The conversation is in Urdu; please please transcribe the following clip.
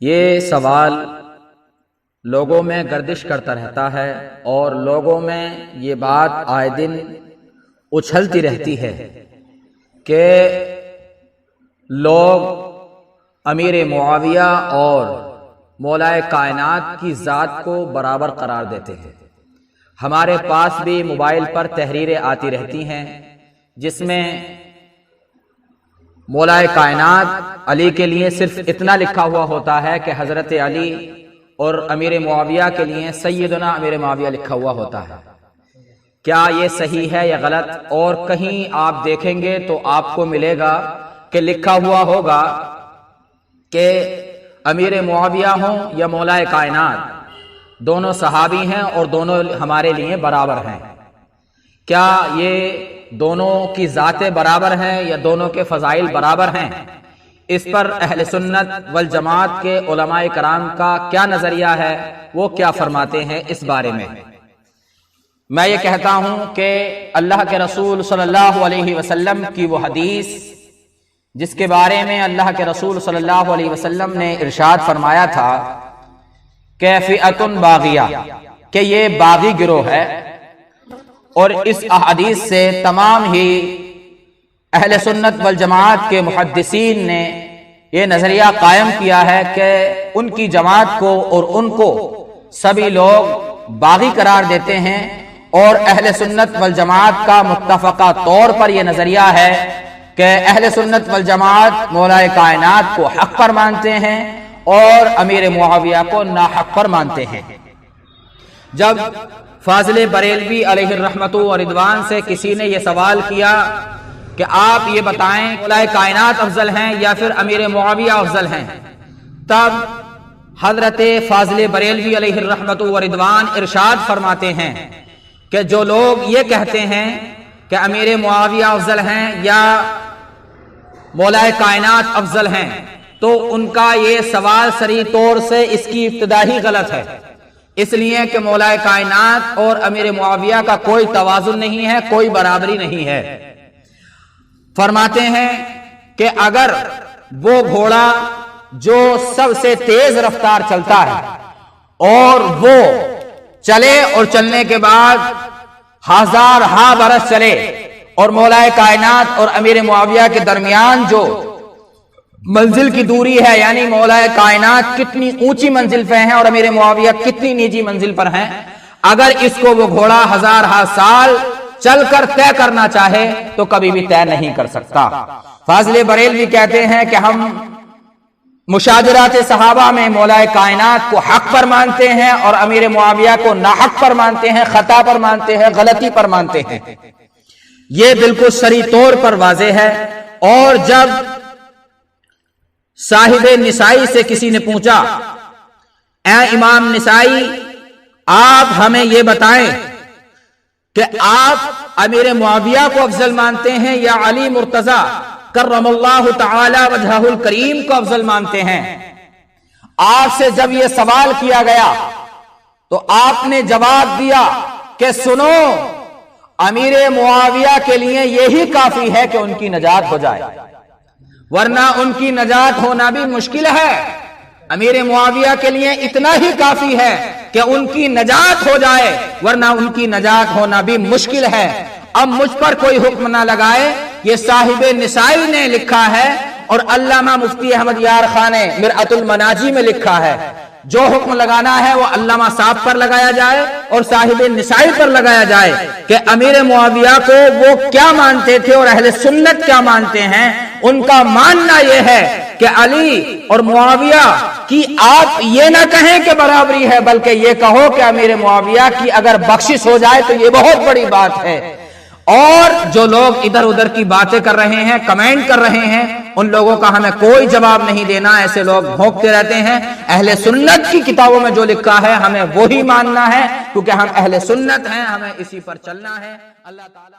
یہ سوال لوگوں میں گردش کرتا رہتا ہے اور لوگوں میں یہ بات آئے دن اچھلتی رہتی ہے کہ لوگ امیر معاویہ اور مولا کائنات کی ذات کو برابر قرار دیتے ہیں۔ ہمارے پاس بھی موبائل پر تحریریں آتی رہتی ہیں جس میں مولا کائنات علی کے لیے صرف اتنا لکھا ہوا ہوتا ہے کہ حضرت علی، اور امیر معاویہ کے لیے سیدنا امیر معاویہ لکھا ہوا ہوتا ہے۔ کیا یہ صحیح ہے یا غلط؟ اور کہیں آپ دیکھیں گے تو آپ کو ملے گا کہ لکھا ہوا ہوگا کہ امیر معاویہ ہوں یا مولا کائنات، دونوں صحابی ہیں اور دونوں ہمارے لیے برابر ہیں۔ کیا یہ دونوں کی ذاتیں برابر ہیں یا دونوں کے فضائل برابر ہیں؟ اس پر اہل سنت والجماعت کے علماء کرام کا کیا نظریہ ہے، وہ کیا فرماتے ہیں اس بارے میں؟ میں یہ کہتا ہوں کہ اللہ کے رسول صلی اللہ علیہ وسلم کی وہ حدیث جس کے بارے میں اللہ کے رسول صلی اللہ علیہ وسلم نے ارشاد فرمایا تھا کہ فئۃ باغیہ، کہ یہ باغی گروہ ہے، اور اس احادیث سے تمام ہی اہل سنت والجماعت کے محدثین نے یہ نظریہ قائم کیا ہے کہ ان کی جماعت کو اور ان کو سبھی لوگ باغی قرار دیتے ہیں، اور اہل سنت والجماعت کا متفقہ طور پر یہ نظریہ ہے کہ اہل سنت والجماعت مولا کائنات کو حق پر مانتے ہیں اور امیر معاویہ کو ناحق پر مانتے ہیں۔ جب فاضل بریلوی علیہ الرحمت و رضوان سے کسی نے یہ سوال کیا کہ آپ یہ بتائیں مولا کائنات افضل ہیں یا پھر امیر معاویہ افضل ہیں، تب حضرت فاضل بریلوی علیہ الرحمت و رضوان ارشاد فرماتے ہیں کہ جو لوگ یہ کہتے ہیں کہ امیر معاویہ افضل ہیں یا مولا کائنات افضل ہیں، تو ان کا یہ سوال صریح طور سے اس کی ابتدا ہی غلط ہے، اس لیے کہ مولا کائنات اور امیر معاویہ کا کوئی توازن نہیں ہے، کوئی برابری نہیں ہے۔ فرماتے ہیں کہ اگر وہ گھوڑا جو سب سے تیز رفتار چلتا ہے اور وہ چلے اور چلنے کے بعد ہزارہا برس چلے، اور مولا کائنات اور امیر معاویہ کے درمیان جو منزل کی دوری ہے، یعنی مولا کائنات کتنی اونچی منزل پہ ہیں اور امیر معاویہ کتنی نیچی منزل پر ہیں، اگر اس کو وہ گھوڑا ہزارہا سال چل کر طے کرنا چاہے تو کبھی بھی طے نہیں کر سکتا۔ فاضل بریلوی کہتے ہیں کہ ہم مشاجرات صحابہ میں مولا کائنات کو حق پر مانتے ہیں اور امیر معاویہ کو ناحق پر مانتے ہیں، خطا پر مانتے ہیں، غلطی پر مانتے ہیں۔ یہ بالکل صریح طور پر واضح ہے۔ اور جب صاحب نسائی سے کسی نے پوچھا، اے امام نسائی، آپ ہمیں یہ بتائیں کہ آپ امیر معاویہ کو افضل مانتے ہیں یا علی مرتضی کرم اللہ تعالی وجہہ الکریم کو افضل مانتے ہیں؟ آپ سے جب یہ سوال کیا گیا تو آپ نے جواب دیا کہ سنو، امیر معاویہ کے لیے یہی کافی ہے کہ ان کی نجات ہو جائے، ورنہ ان کی نجات ہونا بھی مشکل ہے۔ امیر معاویہ کے لیے اتنا ہی کافی ہے کہ ان کی نجات ہو جائے، ورنہ ان کی نجات ہونا بھی مشکل ہے۔ اب مجھ پر کوئی حکم نہ لگائے، یہ صاحب نسائی نے لکھا ہے اور علامہ مفتی احمد یار خان نے مرعۃ المناجی میں لکھا ہے۔ جو حکم لگانا ہے وہ علامہ صاحب پر لگایا جائے اور صاحب نسائی پر لگایا جائے کہ امیر معاویہ کو وہ کیا مانتے تھے اور اہل سنت کیا مانتے ہیں۔ ان کا ماننا یہ ہے کہ علی اور معاویہ کی آپ یہ نہ کہیں کہ برابری ہے، بلکہ یہ کہو کہ امیر معاویہ کی اگر بخشش ہو جائے تو یہ بہت بڑی بات ہے۔ اور جو لوگ ادھر ادھر کی باتیں کر رہے ہیں، کمنٹ کر رہے ہیں، ان لوگوں کا ہمیں کوئی جواب نہیں دینا۔ ایسے لوگ بھونکتے رہتے ہیں۔ اہل سنت کی کتابوں میں جو لکھا ہے ہمیں وہی ماننا ہے، کیونکہ ہم اہل سنت ہیں، ہمیں اسی پر چلنا ہے۔ اللہ تعالی